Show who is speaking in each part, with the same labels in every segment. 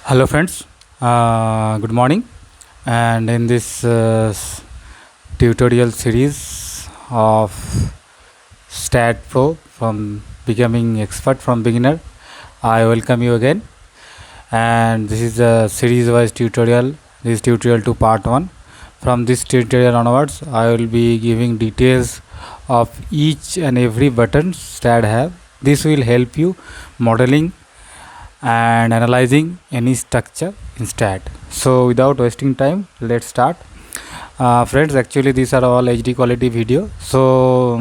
Speaker 1: Hello, friends. Good morning. And in this tutorial series of Stat Pro from becoming expert from beginner, I welcome you again. And this is a series wise tutorial. This is tutorial to part 1. From this tutorial onwards, I will be giving details of each and every button Stat have. This will help you modeling and analyzing any structure instead. So without wasting time, let's start. Friends, actually these are all HD quality video, so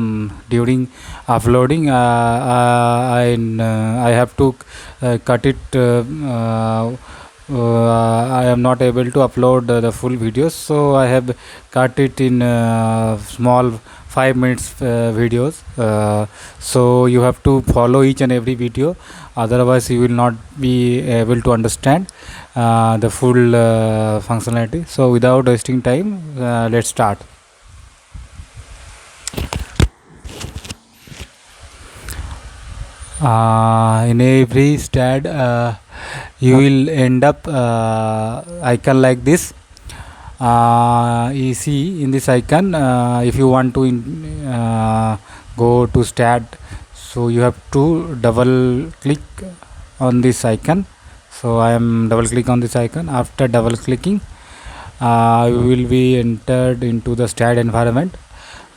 Speaker 1: during uploading I have to cut it. I am not able to upload the full videos, so I have cut it in small 5 minutes videos. So you have to follow each and every video, otherwise you will not be able to understand the full functionality. So without wasting time, let's start. In every stat you will end up icon like this. You see in this icon, if you want to go to stat, so you have to double click on this icon. So I am double click on this icon. After double clicking, you will be entered into the stat environment.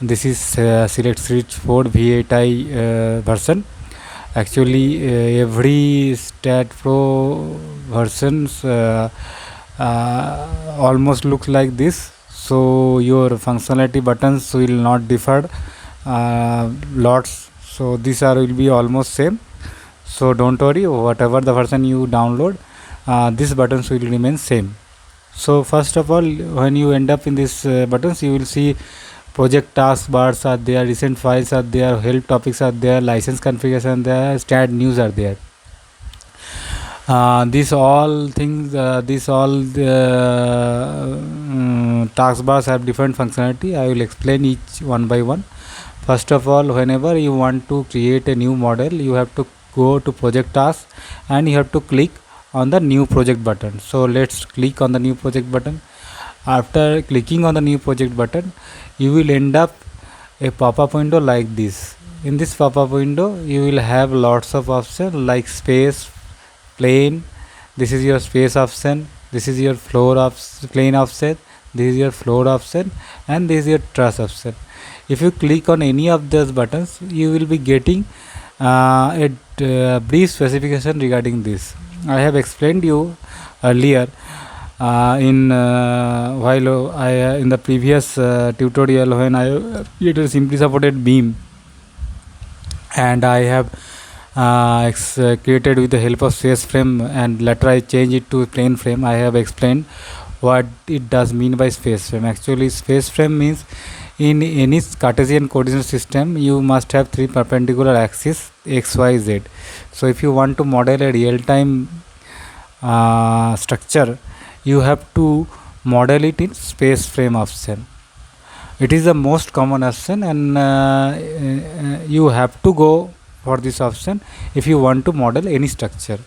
Speaker 1: This is select switch 4 V8i version. Actually every stat pro versions almost looks like this, so your functionality buttons will not differ lots, so these are will be almost same. So don't worry, whatever the version you download, these buttons will remain same. So first of all, when you end up in this buttons, you will see project taskbars are there, recent files are there, help topics are there, license configuration there, stat news are there. These all things, these all taskbars have different functionality. I will explain each one by one. First of all, whenever you want to create a new model, you have to go to project task and you have to click on the new project button. So let's click on the new project button. After clicking on the new project button, you will end up a pop-up window like this. In this pop-up window, you will have lots of options like space, plane. This is your space option. This is your floor of plane option. This is your floor option, and this is your truss option. If you click on any of those buttons, you will be getting a brief specification regarding this. I have explained you earlier in while I in the previous tutorial when I created simply supported beam, and I have created with the help of space frame, and later I change it to plane frame. I have explained what it does mean by space frame. Actually, space frame means in any Cartesian coordinate system you must have three perpendicular axes x, y, z. So if you want to model a real-time structure, you have to model it in space frame option. It is the most common option, and you have to go for this option if you want to model any structure.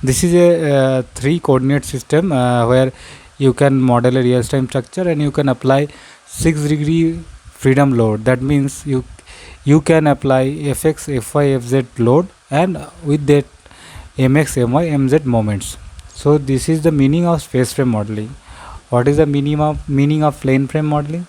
Speaker 1: This is a three coordinate system where you can model a real time structure, and you can apply 6-degree freedom load. That means you can apply fx, fy, fz load, and with that mx, my, mz moments. So this is the meaning of space frame modeling. What is the meaning of plane frame modeling?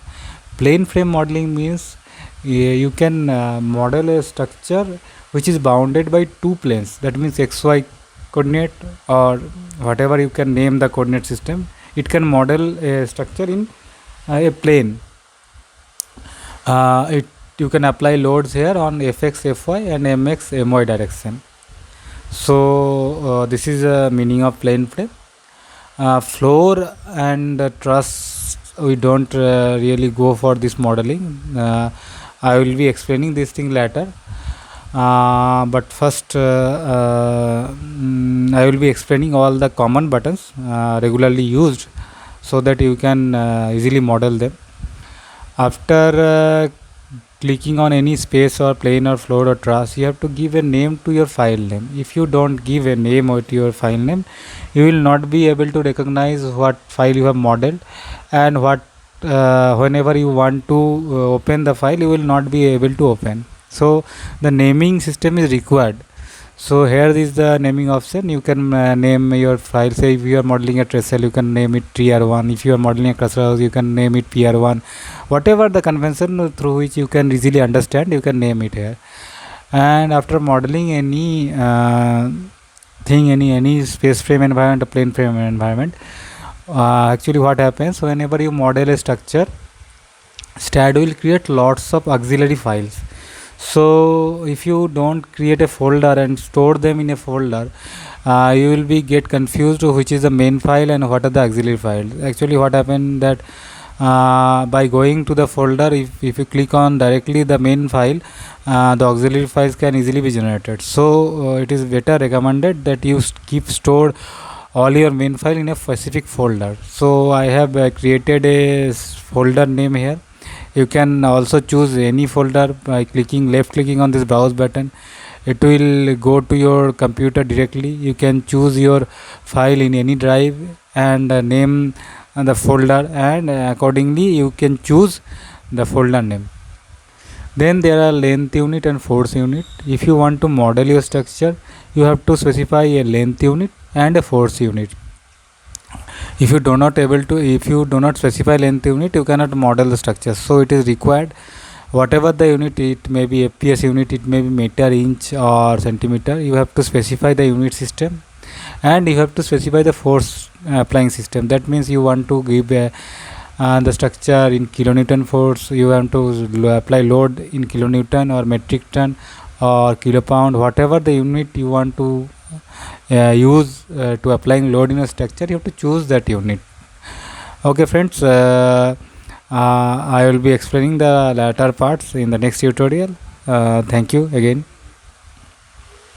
Speaker 1: Plane frame modeling means you can model a structure which is bounded by two planes. That means xy coordinate, or whatever you can name the coordinate system. It can model a structure in a plane. You can apply loads here on fx, fy, and mx, my direction. So this is the meaning of plane frame. Floor and truss, we don't really go for this modeling. I will be explaining this thing later, but first I will be explaining all the common buttons regularly used, so that you can easily model them. After clicking on any space or plane or floor or truss, you have to give a name to your file name. If you don't give a name to your file name, you will not be able to recognize what file you have modeled, and what whenever you want to open the file, you will not be able to open. So the naming system is required. So here is the naming option. You can name your file. Say if you are modeling a trestle, you can name it TR1. If you are modeling a cluster house, you can name it PR1. Whatever the convention through which you can easily understand, you can name it here. And after modeling any thing, any space frame environment, a plane frame environment, actually what happens, whenever you model a structure, STAAD will create lots of auxiliary files. So if you don't create a folder and store them in a folder, you will be get confused which is the main file and what are the auxiliary files. Actually what happened that by going to the folder, if you click on directly the main file, the auxiliary files can easily be generated. So it is better recommended that you keep stored all your main file in a specific folder. So I have created a folder name here. You can also choose any folder by left clicking on this browse button. It will go to your computer directly. You can choose your file in any drive and name the folder, and accordingly you can choose the folder name. Then there are length unit and force unit. If you want to model your structure, you have to specify a length unit and a force unit. If you do not specify length unit, you cannot model the structure. So it is required, whatever the unit, it may be FPS unit, it may be meter, inch or centimeter, you have to specify the unit system, and you have to specify the force applying system. That means you want to give the structure in kilonewton force, you have to apply load in kilonewton or metric ton or kilopound, whatever the unit you want to use to applying load in a structure, you have to choose that unit. Okay friends, I will be explaining the latter parts in the next tutorial. Thank you again.